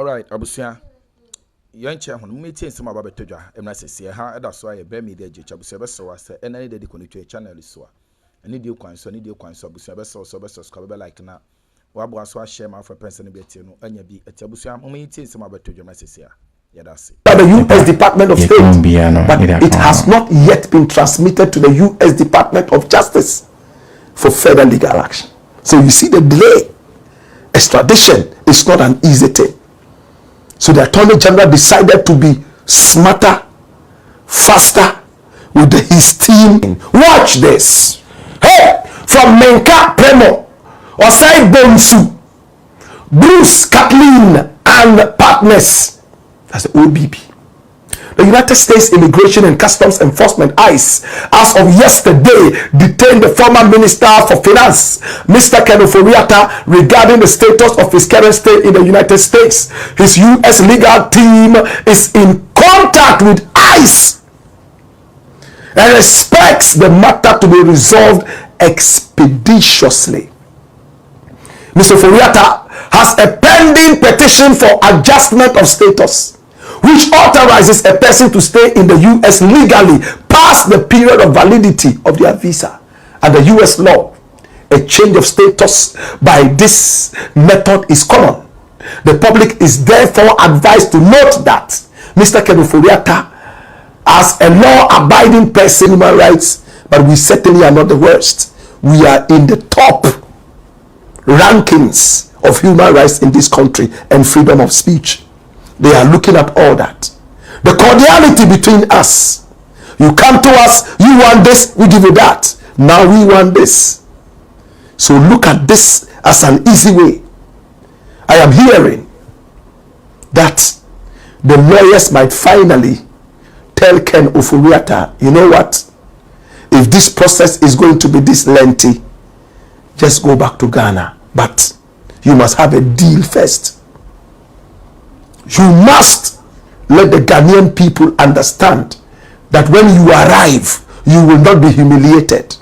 All right, abusia. Yanche hon meeting some about betodwa emna sese ha eda so aye be media je abusia be so wase ena ne dey connect channel so a ene dey kwan so abusia be so subscribe like na wa bo aso share ma for person be tie no anya bi ati abusia meeting some about betodwa na sese a yeda se the US Department of State, but it has not yet been transmitted to the US Department of Justice for further legal action. So you see the delay. Extradition is not an easy thing. So the Attorney General decided to be smarter, faster with his team. Watch this. Hey, from Menka Premo, Osai Bonsu, Bruce Kathleen and partners. That's the OBP. The United States Immigration and Customs Enforcement, ICE, as of yesterday, detained the former Minister for Finance, Mr. Ken Ofori, regarding the status of his current stay in the United States. His U.S. legal team is in contact with ICE and expects the matter to be resolved expeditiously. Mr. Ofori has a pending petition for adjustment of status, which authorizes a person to stay in the U.S. legally past the period of validity of their visa. Under U.S. law, a change of status by this method is common. The public is therefore advised to note that Mr. Ken Ofori, as a law-abiding person, human rights, but we certainly are not the worst. We are in the top rankings of human rights in this country and freedom of speech. They are looking at all that. The cordiality between us. You come to us, you want this, we give you that. Now we want this. So look at this as an easy way. I am hearing that the lawyers might finally tell Ken Ofori, you know what? If this process is going to be this lengthy, just go back to Ghana. But you must have a deal first. You must let the Ghanaian people understand that when you arrive, you will not be humiliated.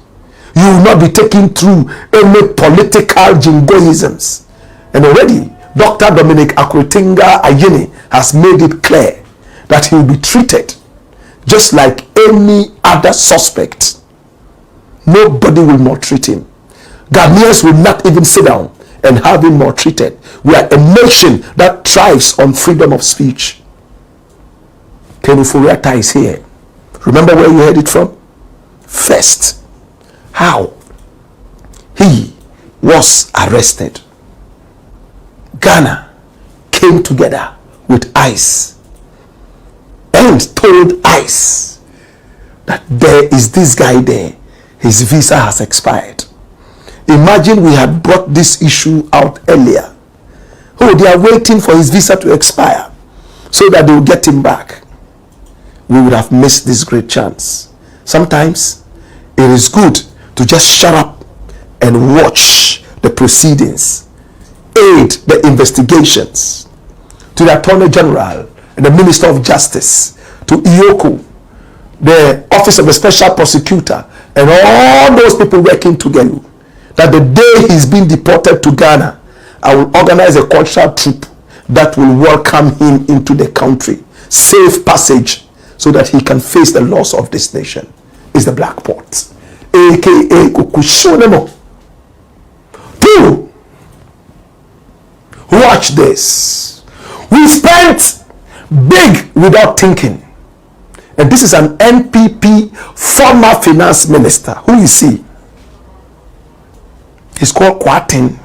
You will not be taken through any political jingoisms. And already, Dr. Dominic Akwetinga Ayini has made it clear that he will be treated just like any other suspect. Nobody will maltreat him. Ghanaians will not even sit down and have him maltreated. We are a nation that thrives on freedom of speech. Ken Ofori is here. Remember where you heard it from? First, how he was arrested. Ghana came together with ICE and told ICE that there is this guy there. His visa has expired. Imagine we had brought this issue out earlier. Oh, they are waiting for his visa to expire so that they will get him back. We would have missed this great chance. Sometimes it is good to just shut up and watch the proceedings, aid the investigations. To the Attorney General and the Minister of Justice, to Iyoko, the Office of the Special Prosecutor, and all those people working together, that the day he's been deported to Ghana, I will organize a cultural troop that will welcome him into the country. Safe passage so that he can face the laws of this nation. Is the Black Port, aka Kukushonemo. 2. Watch this. We spent big without thinking. And this is an NPP former finance minister. Who is he? He's called Kwatin.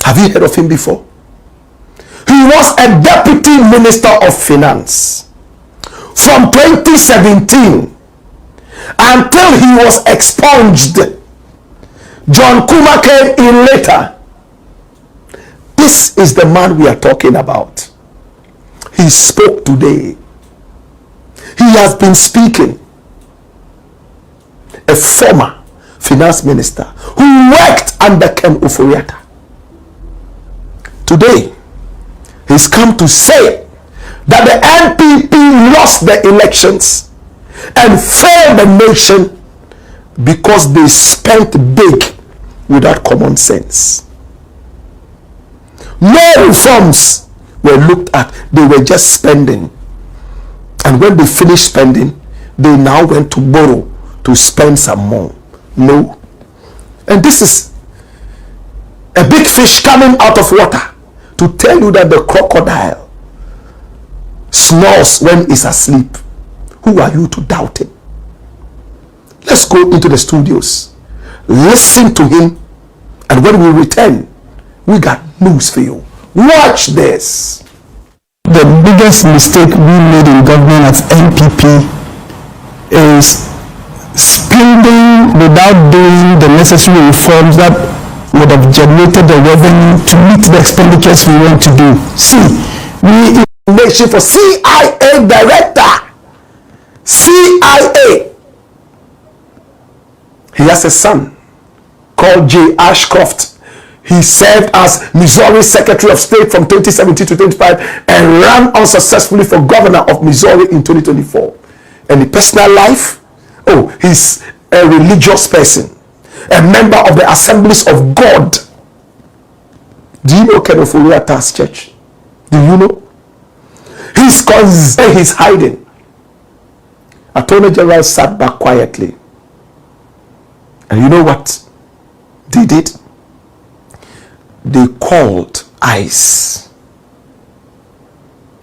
Have you heard of him before? He was a deputy minister of finance from 2017 until he was expunged. John Kuma came in later. This is the man we are talking about. He spoke today. He has been speaking. A former finance minister who worked under Ken Ofori. Today, he's come to say that the NPP lost the elections and failed the nation because they spent big without common sense. No reforms were looked at. They were just spending. And when they finished spending, they now went to borrow to spend some more. No. And this is a big fish coming out of water to tell you that the crocodile snores when it's asleep. Who are you to doubt him? Let's go into the studios, listen to him, and when we return, we got news for you. Watch this. The biggest mistake we made in government as NPP is spending without doing the necessary reforms that would have generated the revenue to meet the expenditures we want to do. See, we Information for CIA director. CIA. He has a son called J. Ashcroft. He served as Missouri Secretary of State from 2017 to 2025 and ran unsuccessfully for governor of Missouri in 2024. And in personal life, he's a religious person, a member of the Assemblies of God. Do you know Ken Ofori Atta's church? Do you know? He's hiding. Attorney General sat back quietly. And you know what they did? They called ICE,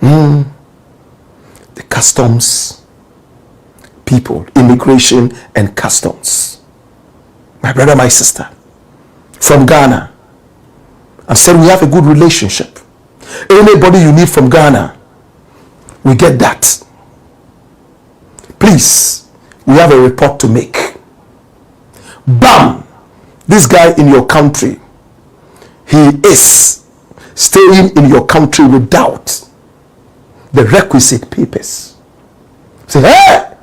the customs people, immigration and customs, my brother, my sister, from Ghana, and said we have a good relationship. Anybody you need from Ghana, we get that. Please, we have a report to make. Bam! This guy in your country, he is staying in your country without the requisite papers. Say, hey!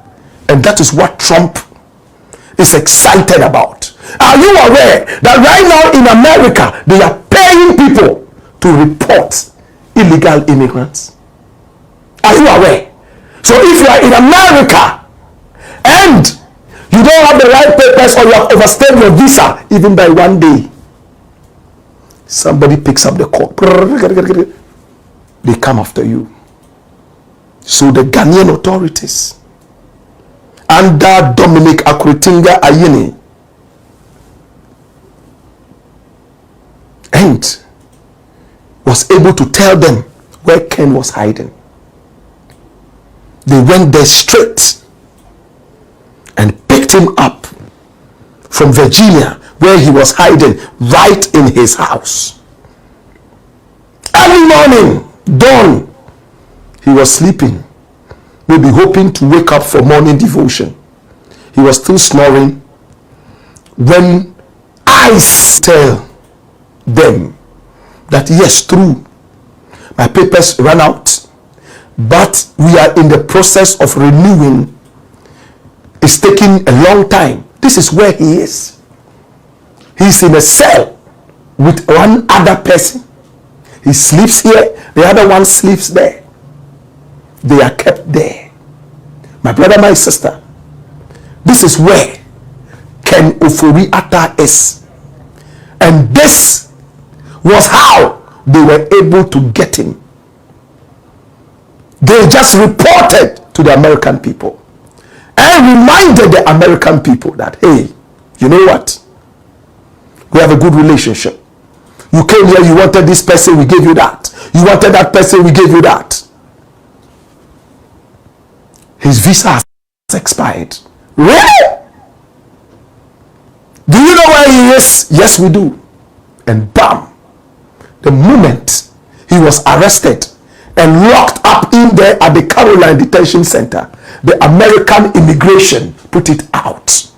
And that is what Trump is excited about. Are you aware that right now in America, they are paying people to report illegal immigrants? Are you aware? So if you are in America and you don't have the right papers or you have overstayed your visa even by 1 day, somebody picks up the call. They come after you. So the Ghanaian authorities under Dominic Akuritinga Ayini and was able to tell them where Ken was hiding. They went there straight and picked him up from Virginia, where he was hiding, right in his house. Early morning, dawn, he was sleeping, maybe hoping to wake up for morning devotion. He was still snoring when I tell them that yes, true, my papers ran out, but we are in the process of renewing. It's taking a long time. This is where he is. He's in a cell with one other person. He sleeps here, the other one sleeps there. They are kept there. My brother, my sister, this is where Ken Ofori Atta is. And this was how they were able to get him. They just reported to the American people and reminded the American people that, hey, you know what? We have a good relationship. You came here, you wanted this person, we gave you that. You wanted that person, we gave you that. His visa has expired. Really? Do you know where he is? Yes, we do. And bam, the moment he was arrested and locked up in there at the Caroline Detention Center, the American immigration put it out.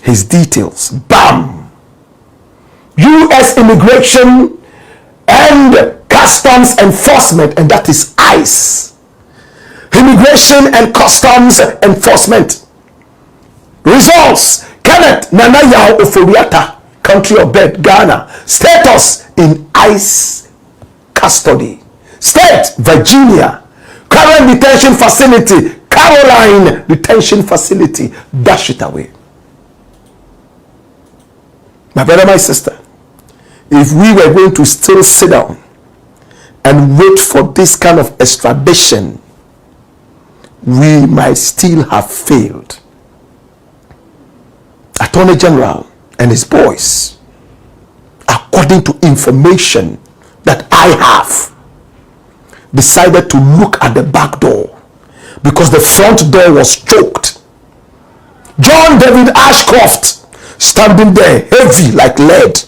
His details, bam. U.S. Immigration and Customs Enforcement, and that is ICE. Immigration and Customs Enforcement. Results: Kenneth Nanayao Ofori Atta, country of birth Ghana, status in ICE custody. State: Virginia. Current detention facility: Caroline Detention Facility. Dash it away. My brother, my sister, if we were going to still sit down and wait for this kind of extradition, we might still have failed. Attorney General and his boys, according to information that I have, decided to look at the back door because the front door was choked. John David Ashcroft standing there heavy like lead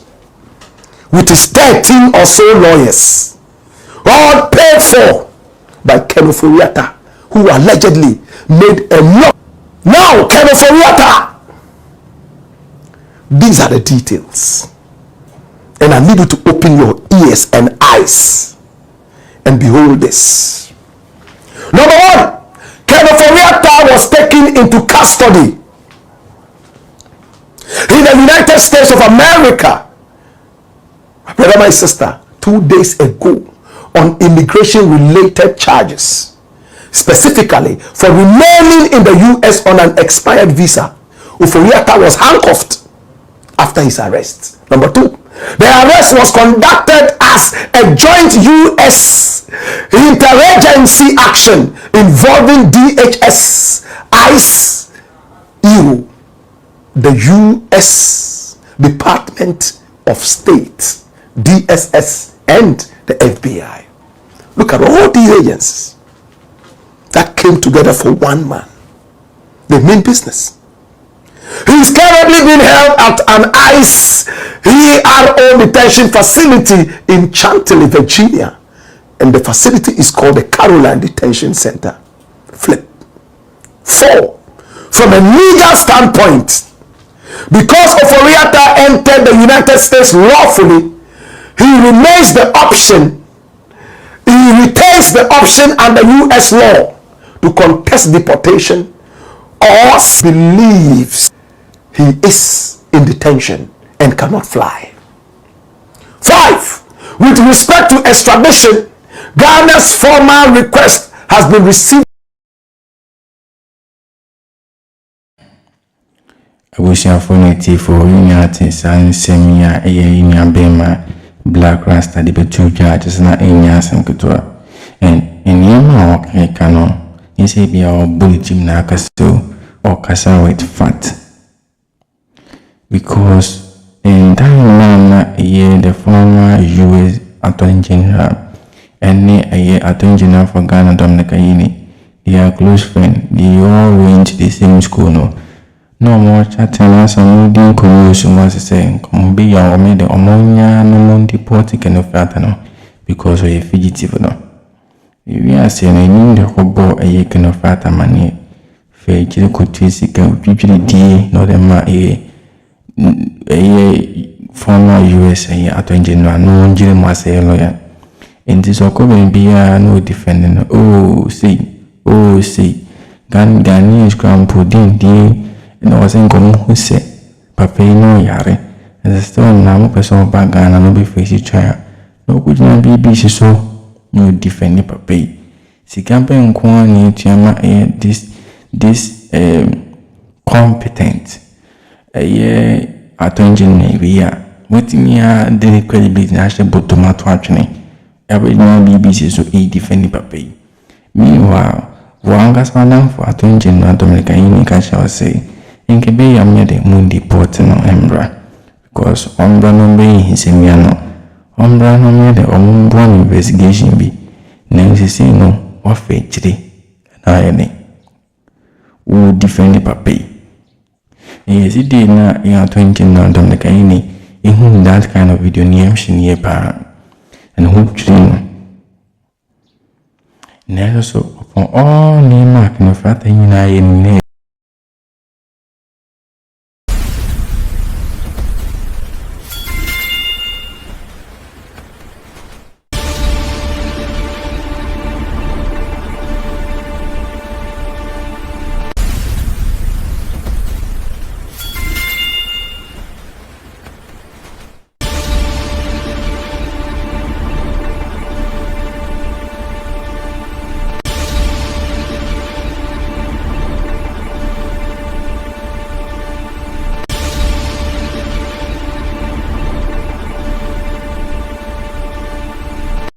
with his 13 or so lawyers, all paid for by Ken Ofori, who allegedly made a lot. Now Ken Ofori, these are the details, and I need you to open your ears and eyes and behold this. Number one, Ken Ofori was taken into custody in the United States of America, my brother, my sister, 2 days ago on immigration related charges, specifically for remaining in the US on an expired visa. Ofori was handcuffed after his arrest. Number two, the arrest was conducted as a joint US interagency action involving DHS, ICE, EU, the US Department of State, DSS, and the FBI. Look at all these agencies that came together for one man. They mean business. He is currently being held at an ICE ERO detention facility in Chantilly, Virginia, and the facility is called the Caroline Detention Center. Flip. 4. From a legal standpoint, because Ofori entered the United States lawfully, he retains the option under US law to contest deportation or believes he is in detention and cannot fly. 5. With respect to extradition, Ghana's formal request has been received. abusuafo na tifo unyate san semia eye inya bema black rasta de betu charges na enya samkutoa en enyama okeka no ise bia obulijim na akaso or kasa with fat because in time na eye the former US Attorney General and eye Attorney General for Ghana Dominica Yini, they are close friends. They all went to the same school no more chatting some din konusu must say come be your made the omonya no mon deport can of no because we fugitive no we are saying I need the hobo a ye can of fata money fe chile kutisi can people di no them a former US Attorney General no jire must say lawyer in this occurring be no defending oh see Ghanaians crown pudding di no wasn't going who said papa no yare as a stone now person back Ghana no be face child no good na BBC so no defend papa si campe nko ni tiama this competent Attorney General we are what me the credibility national bottom to atwene every BBC so defend papa meanwhile wanga sana for Attorney General Dominica Yini can say Inkebe ya mede mundi porte no embra because ombra no be hisemia no ombra no mede omumbo investigation bi na nsisi no wafe chire na yene wo defend papa yes it did na ya 20 na Dominica Yini ehun that kind of video ni emshini pa and who chire no na so upon all ni mark no fata yina yene